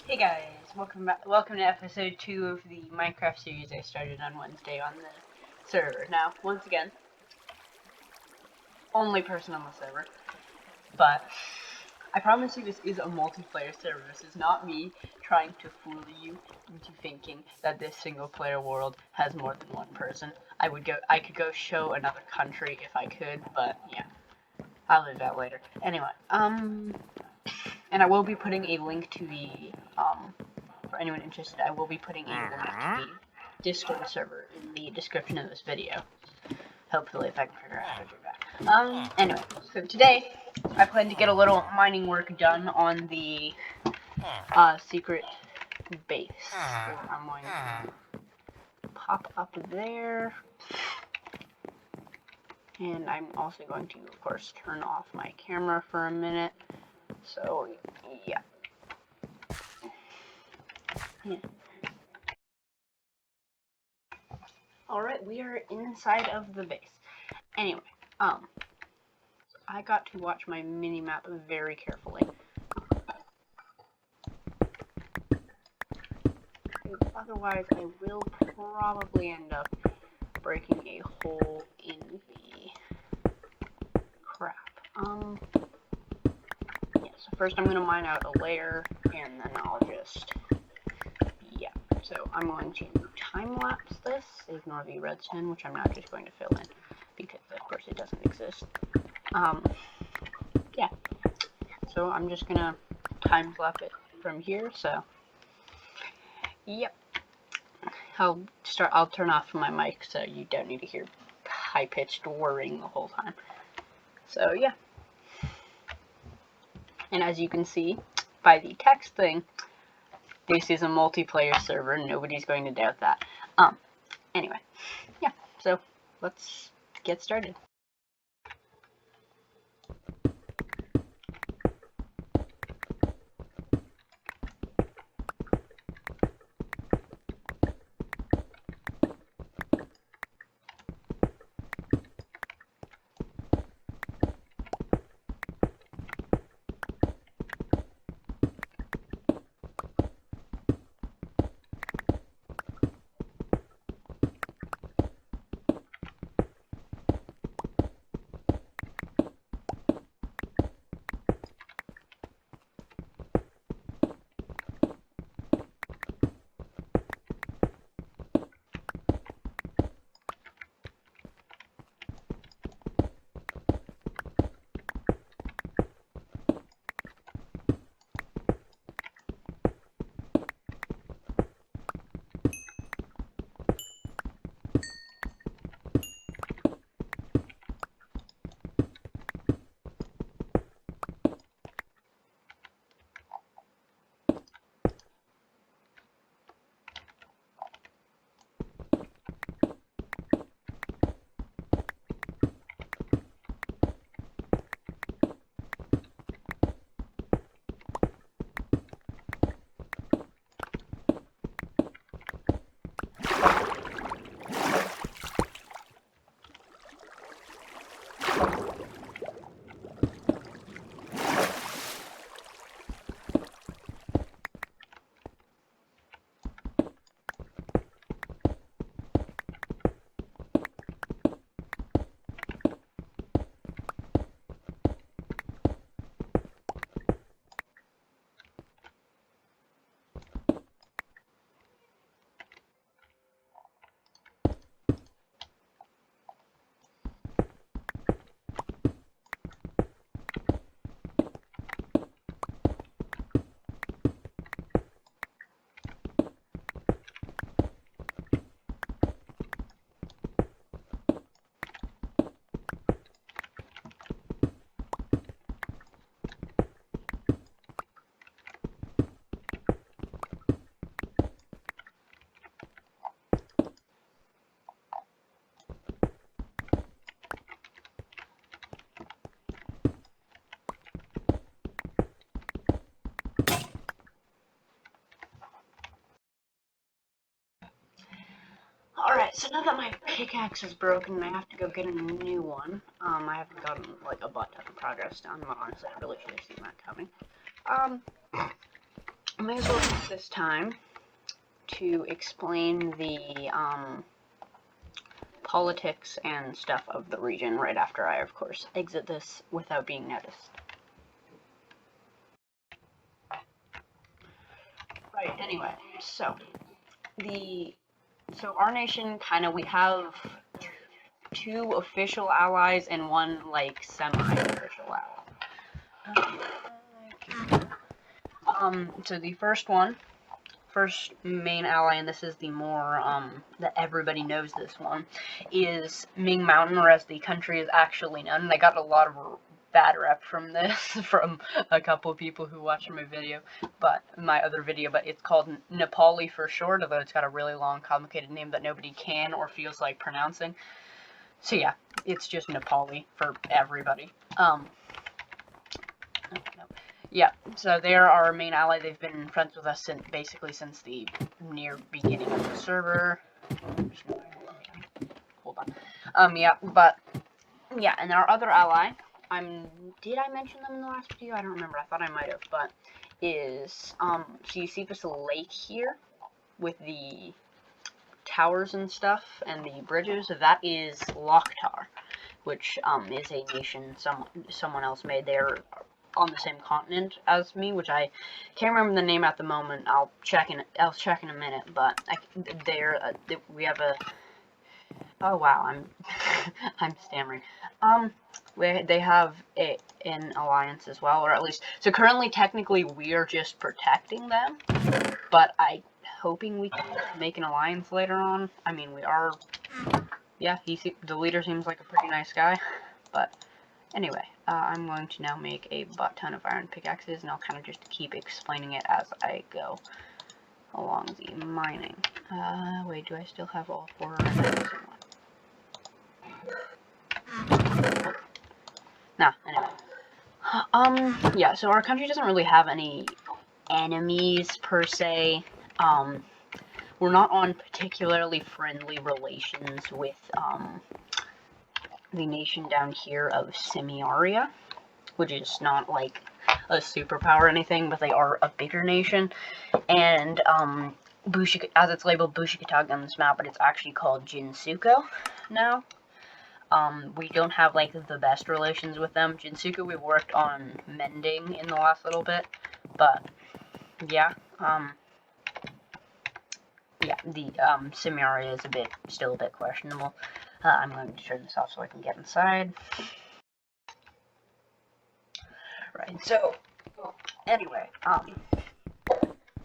Hey guys, welcome back. Welcome to episode 2 of the Minecraft series I started on Wednesday on the server. Now, once again, only person on the server, but I promise you this is a multiplayer server. This is not me trying to fool you into thinking that this single player world has more than one person. I could go show another country if I could, but yeah, I'll leave that later. Anyway, and I will be putting a link to the, for anyone interested, I will be putting a link to the Discord server in the description of this video. Hopefully, if I can figure out how to do that. Anyway, so today, I plan to get a little mining work done on the, secret base. So I'm going to pop up there. And I'm also going to, of course, turn off my camera for a minute. So, yeah. Alright, we are inside of the base. Anyway, I got to watch my mini-map very carefully. Otherwise, I will probably end up breaking a hole in the crap. Yeah, so first I'm going to mine out a layer, and then I'll just, yeah. So I'm going to time-lapse this, ignore the redstone, which I'm not just going to fill in, because of course it doesn't exist. Yeah. So I'm just going to time-lapse it from here, so, yep. I'll turn off my mic so you don't need to hear high-pitched whirring the whole time. So yeah. And as you can see by the text thing, this is a multiplayer server. Nobody's going to doubt that. Anyway, yeah. So let's get started. Alright, so now that my pickaxe is broken, I have to go get a new one. I haven't gotten, like, a butt ton of progress done, but honestly, I really should have seen that coming. I'm may as well use this time to explain the politics and stuff of the region right after I, of course, exit this without being noticed. Right, anyway, so our nation we have two official allies and one like semi-official ally. So the first main ally, and this is the more that everybody knows this one, is Ming Mountain, or as the country is actually known. And I got a lot of bad rep from this from a couple of people who watched my other video, but it's called Nepali for short, although it's got a really long, complicated name that nobody can or feels like pronouncing. So yeah, it's just Nepali for everybody. Yeah, so they're our main ally. They've been friends with us basically since the near beginning of the server. Hold on. Yeah, and our other ally, did I mention them in the last video? I don't remember. I thought I might have, but so you see this lake here with the towers and stuff and the bridges? That is Lokhtar, which is a nation someone else made. They're on the same continent as me, which I can't remember the name at the moment. I'll check in a minute, but we have a, oh wow, I'm stammering. They have an alliance as well, or at least, so currently technically we're just protecting them, but I'm hoping we can make an alliance later on. I mean, we are, yeah, the leader seems like a pretty nice guy, but anyway, I'm going to now make a butt ton of iron pickaxes, and I'll kind of just keep explaining it as I go along the mining. Wait, do I still have all 4 items? Nah, anyway. Yeah, so our country doesn't really have any enemies, per se. We're not on particularly friendly relations with, the nation down here of Semiaria, which is not like a superpower or anything, but they are a bigger nation. And as it's labeled Bushikatag on this map, but it's actually called Jinsuko now. We don't have like the best relations with them. Jinsuko we've worked on mending in the last little bit, but yeah, the Semiaria is still a bit questionable. I'm going to turn this off so I can get inside. Right, so, anyway,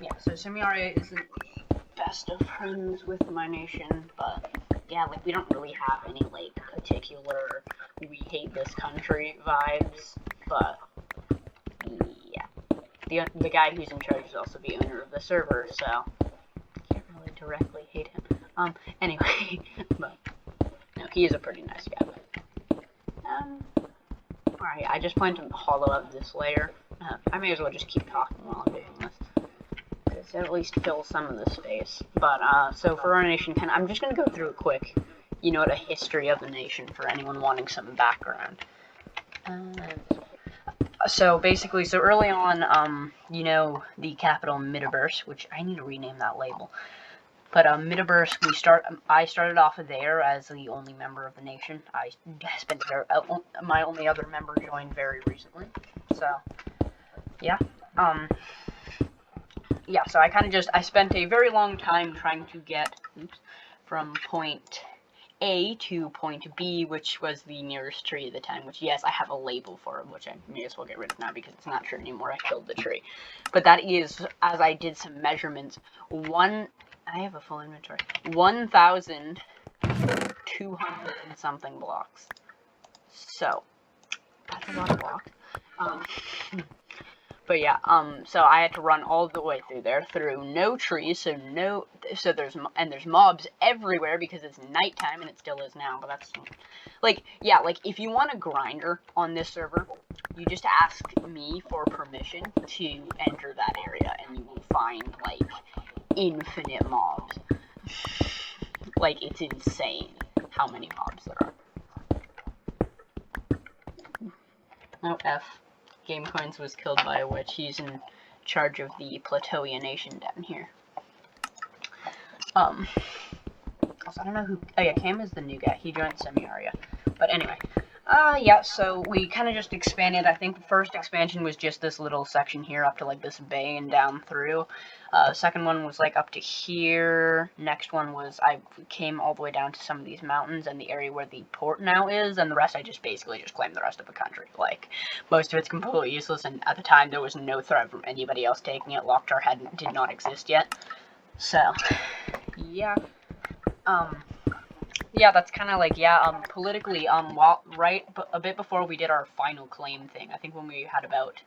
yeah, so Semiaria isn't the best of friends with my nation, but, yeah, like, we don't really have any, like, particular we hate this country vibes, but, yeah. The guy who's in charge is also the owner of the server, so I can't really directly hate him. Anyway, but no, he is a pretty nice guy. Alright, I just plan to hollow out this layer. I may as well just keep talking while I'm doing this, because it at least fills some of the space. But, so for our nation, I'm just going to go through a quick, a history of the nation for anyone wanting some background. So basically, early on, the capital Midaburst, which I need to rename that label. But Midaburst, I started off there as the only member of the nation. I spent there. My only other member joined very recently. So yeah, yeah. So I spent a very long time trying to get from point A to point B, which was the nearest tree at the time, which, yes, I have a label for, which I may as well get rid of now because it's not true anymore. I killed the tree. But that is, as I did some measurements, I have a full inventory, 1,200 and something blocks. So, that's a lot of blocks. But yeah, so I had to run all the way through there, through no trees, so there's mobs everywhere because it's nighttime, and it still is now, but that's, like, yeah, like, if you want a grinder on this server, you just ask me for permission to enter that area, and you will find, like, infinite mobs. Like, it's insane how many mobs there are. Oh, F. Game Coins was killed by a witch. He's in charge of the Platoia Nation down here. Also, I don't know who... Oh yeah, Cam is the new guy. He joined Semi-Aria. But anyway. Yeah, so we kind of just expanded. I think the first expansion was just this little section here up to, like, this bay and down through. Second one was, like, up to here. Next one was I came all the way down to some of these mountains and the area where the port now is, and the rest I just basically just claimed the rest of the country. Like, most of it's completely useless, and at the time there was no threat from anybody else taking it. Lockjar did not exist yet. So, yeah. Yeah, that's kind of like, politically, a bit before we did our final claim thing, I think when we had about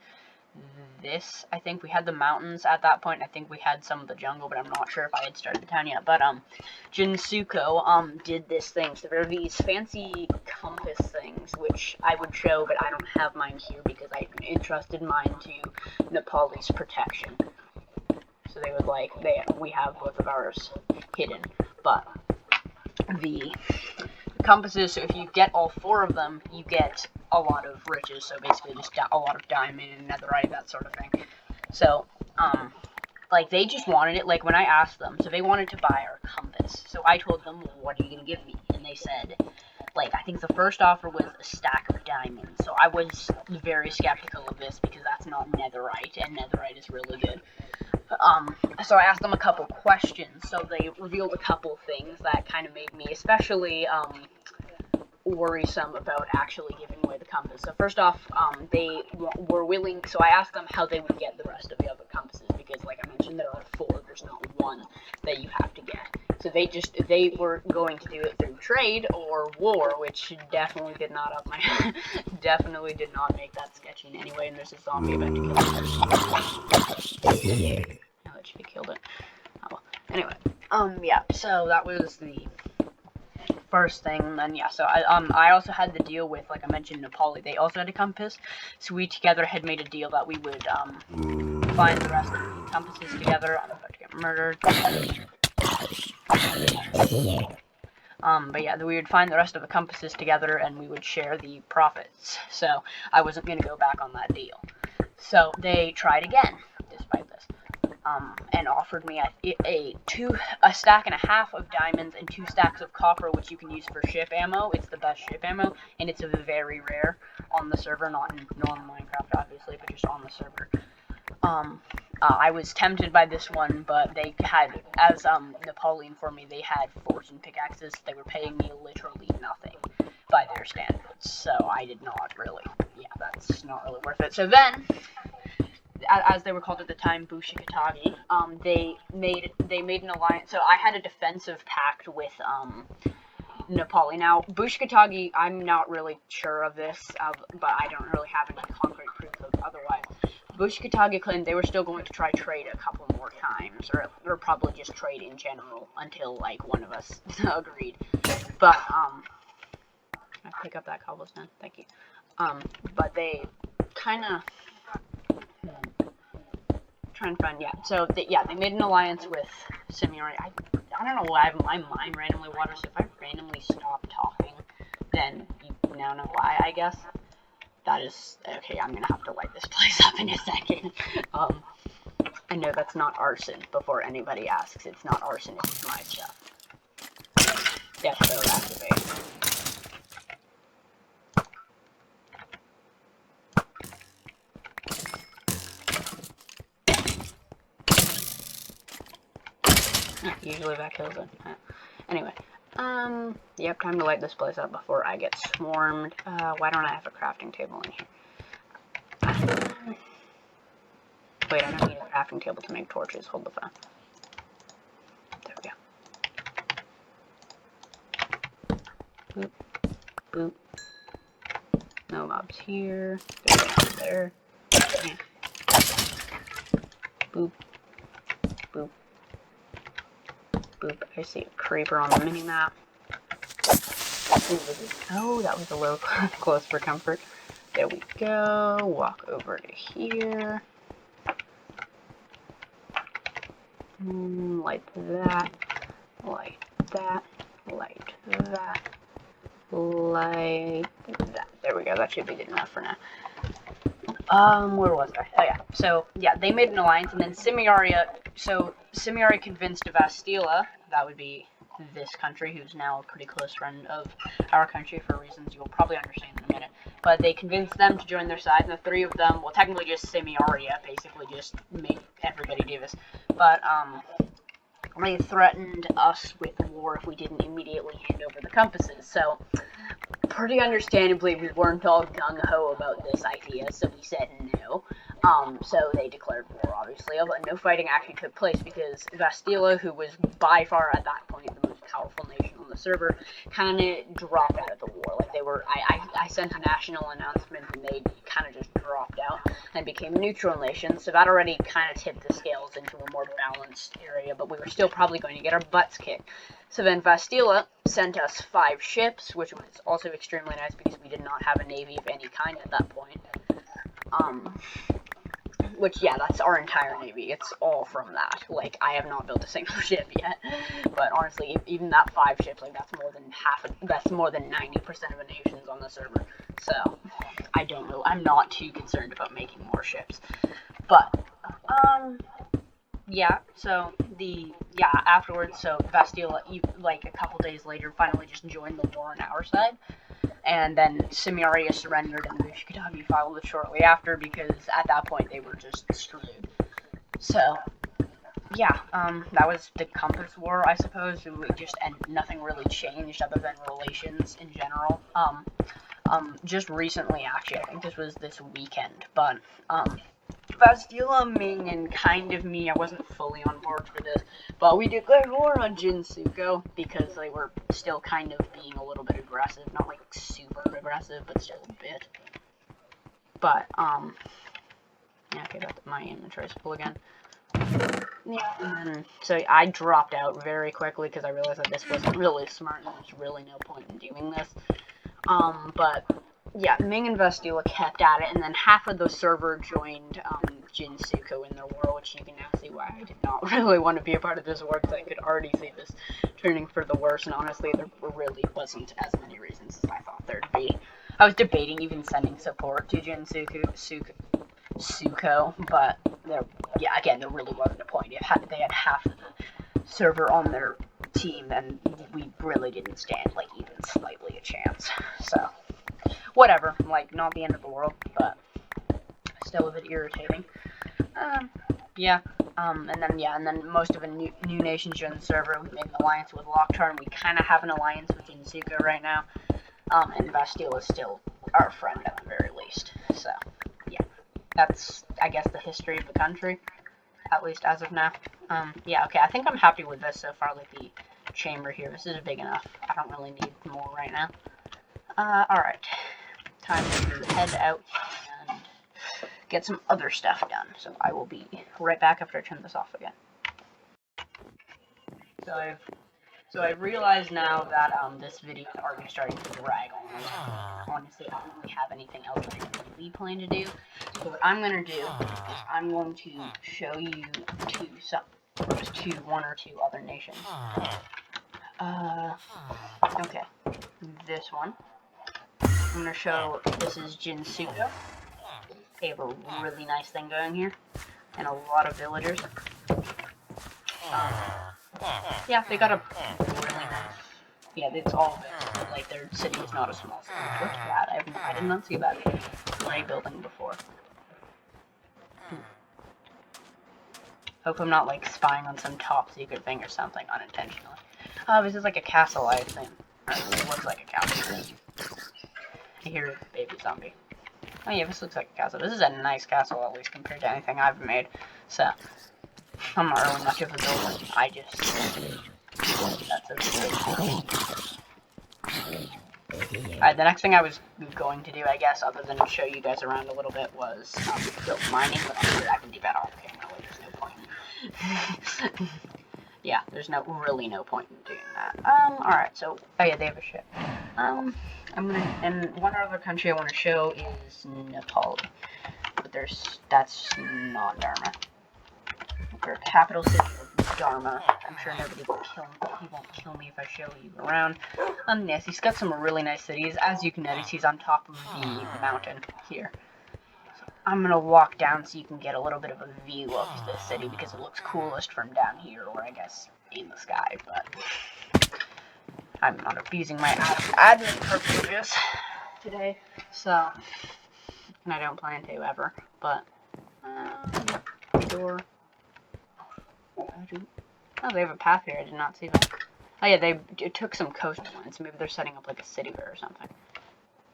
this, I think we had the mountains at that point, I think we had some of the jungle, but I'm not sure if I had started the town yet, but, Jinsuko, did this thing, so there are these fancy compass things, which I would show, but I don't have mine here, because I entrusted mine to Nepali's protection, so they would, like, we have both of ours hidden, but the compasses, so if you get all 4 of them, you get a lot of riches, so basically just a lot of diamond and netherite, that sort of thing. So, like, they just wanted it, like, when I asked them, so they wanted to buy our compass, so I told them, well, what are you gonna give me? And they said, like, I think the first offer was a stack of diamonds, so I was very skeptical of this, because that's not netherite, and netherite is really good. So I asked them a couple questions, so they revealed a couple things that kind of made me especially, worrisome about actually giving away the compass. So first off, they were willing, so I asked them how they would get the rest of the other compasses, because like I mentioned, there are 4, there's not one that you have to get. So they were going to do it through trade or war, which definitely did not up my, definitely did not make that sketchy in any way, and there's a zombie about to kill it. Now that should be killed it. Oh well. Anyway, yeah, so that was the first thing, and then yeah, so I also had the deal with, like I mentioned, Nepali. They also had a compass, so we together had made a deal that we would find the rest of the compasses together. I'm about to get murdered. But yeah, we would find the rest of the compasses together, and we would share the profits. So I wasn't gonna go back on that deal. So they tried again, despite this. And offered me a stack and a half of diamonds and 2 stacks of copper, which you can use for ship ammo. It's the best ship ammo, and it's very rare on the server, not in normal Minecraft, obviously, but just on the server. I was tempted by this one, but they had, as Nepali informed me, they had fortune pickaxes. They were paying me literally nothing by their standards, so I did not really, that's not really worth it. So then, as they were called at the time, Bushikatagi, they made an alliance. So I had a defensive pact with Nepali. Now, Bushikatagi, I'm not really sure of this, but I don't really have any concrete proof of otherwise. Bushikatagi claimed they were still going to try trade a couple more times, or probably just trade in general, until, like, one of us agreed. But, can I pick up that cobblestone? Thank you. But they kind of... trying to find, so they made an alliance with Semi-Aria. I don't know why my mind randomly waters, so if I randomly stop talking, then you now know why, I guess. That is, okay, I'm gonna have to light this place up in a second. I know that's not arson, before anybody asks, it's not arson, it's my stuff. Death code activate. Usually that kills it. Anyway, yep, time to light this place up before I get swarmed. Why don't I have a crafting table in here? Wait, I don't need a crafting table to make torches. Hold the phone. There we go. Boop. Boop. No mobs here. There. Yeah. Boop. Boop. Boop. I see a creeper on the mini-map. Oh, that was a little close for comfort. There we go. Walk over to here. Light that. Light that. Light that. Light that. There we go. That should be good enough for now. Where was I? Oh yeah. So yeah, they made an alliance, and then Simiaria. So Simiaria convinced Vastila, that would be this country, who's now a pretty close friend of our country for reasons you'll probably understand in a minute. But they convinced them to join their side, and the three of them, well, technically just Simiaria, basically just made everybody do this. But they threatened us with war if we didn't immediately hand over the compasses. So pretty understandably, we weren't all gung-ho about this idea, so we said no. So they declared war, obviously, but no fighting actually took place because Vastila, who was by far at that point the most powerful nation on the server, kind of dropped out of the war. Like, they were, I sent a national announcement and they kind of just dropped out and became a neutral nation, so that already kind of tipped the scales into a more balanced area, but we were still probably going to get our butts kicked. So then Vastila sent us 5 ships, which was also extremely nice because we did not have a navy of any kind at that point. Which, yeah, that's our entire navy. It's all from that. Like, I have not built a single ship yet. But honestly, even that 5 ships, like, that's more than 90% of the nations on the server. So, I don't know. I'm not too concerned about making more ships. But, yeah, so afterwards, so Bastille, like a couple days later, finally just joined the war on our side. And then Simiaria surrendered, and the Ushikatagi followed shortly after because at that point they were just screwed. So, yeah, that was the Compass War, I suppose. And nothing really changed other than relations in general. Just recently, actually, I think this was this weekend, but, Bastila, Ming, and kind of me, I wasn't fully on board for this, but we declared war on Jinsuko because they were still kind of being a little bit aggressive, not like super aggressive, but still a bit. But, yeah, okay, that's my inventory's full again. Yeah, and then, so I dropped out very quickly because I realized that this wasn't really smart and there's really no point in doing this. But yeah, Ming and Vastila kept at it, and then half of the server joined Jinsuko in their war, which you can now see why I did not really want to be a part of this war, because I could already see this turning for the worse, and honestly, there really wasn't as many reasons as I thought there'd be. I was debating even sending support to Jinsuko, but there really wasn't a point. They had half the server on their team, and we really didn't stand, like, even slightly a chance. So, whatever, like, not the end of the world, but still a bit irritating. And then most of the new nations joined the server. We made an alliance with Locktar, and we kind of have an alliance with Jinsuko right now. And Bastille is still our friend at the very least. So, yeah, that's, I guess, the history of the country, at least as of now. Yeah, okay, I think I'm happy with this so far, like the chamber here. This is big enough. I don't really need more right now. Alright. Time to head out and get some other stuff done. So I will be right back after I turn this off again. So I've realized now that this video is already starting to drag on. Honestly, I don't really have anything else that I really plan to do. So what I'm gonna do is I'm going to show you one or two other nations. Okay, this one. I'm gonna show, this is Jinsuko. They have a really nice thing going here, and a lot of villagers. Yeah, they got a really nice, yeah, it's all built, like, their city is not a small city, which looks bad. I did not see that gray building before. Hope I'm not, like, spying on some top secret thing or something unintentionally. Oh, this is like a castle, I think. Or it looks like a castle. I hear a baby zombie. Oh yeah, this looks like a castle. This is a nice castle, at least compared to anything I've made. So, I'm not really much of a builder. I just... That's okay. Alright, the next thing I was going to do, I guess, other than show you guys around a little bit, was build mining, but I'm sure I can do that off camera, like, there's no point. Yeah, there's really no point in doing that. Alright, so, oh yeah, they have a ship. And one other country I want to show is Nepal, but that's not Dharma. Their capital city of Dharma. I'm sure nobody won't kill me if I show you around. Yes, he's got some really nice cities. As you can notice, he's on top of the mountain here. So I'm gonna walk down so you can get a little bit of a view of the city because it looks coolest from down here, or I guess in the sky, but I'm not abusing my admin privileges today, so, and I don't plan to ever, but, door. Oh, they have a path here, I did not see that. Oh yeah, it took some coastline, so maybe they're setting up like a city or something.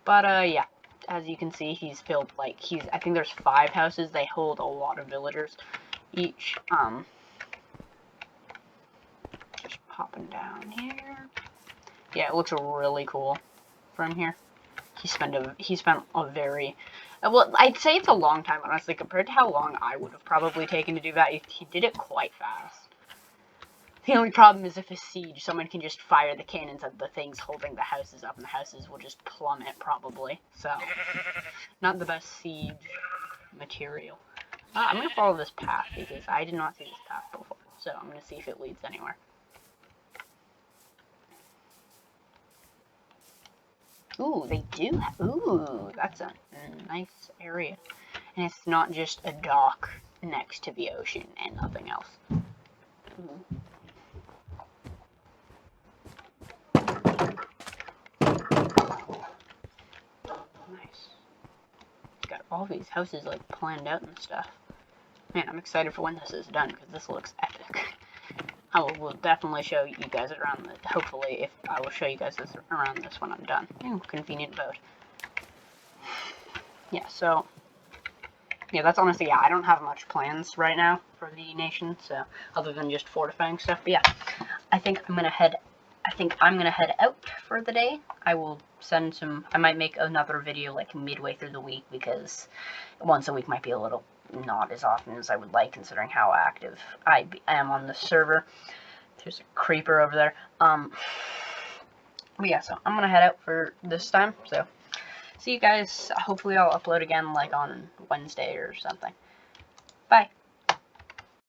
But, yeah. As you can see, he's built, like, I think there's 5 houses. They hold a lot of villagers each. Just popping down here. Yeah, it looks really cool from here. He spent a very, well, I'd say it's a long time, honestly, compared to how long I would have probably taken to do that. He did it quite fast. The only problem is if a siege, someone can just fire the cannons at the things holding the houses up, and the houses will just plummet, probably. So, not the best siege material. I'm going to follow this path, because I did not see this path before. So, I'm going to see if it leads anywhere. Ooh, they do ooh, that's a nice area. And it's not just a dock next to the ocean and nothing else. Ooh. Nice. Got all these houses like planned out and stuff. Man, I'm excited for when this is done because this looks epic. I will definitely show you guys around this. Hopefully, if I will show you guys this around this when I'm done. Ooh, convenient boat. Yeah, so yeah, that's honestly, yeah, I don't have much plans right now for the nation, so other than just fortifying stuff. But yeah, I think I'm gonna head out for the day. I will send some. I might make another video like midway through the week because once a week might be a little not as often as I would like, considering how active I am on the server. There's a creeper over there. But yeah, so I'm gonna head out for this time. So see you guys. Hopefully I'll upload again like on Wednesday or something. Bye.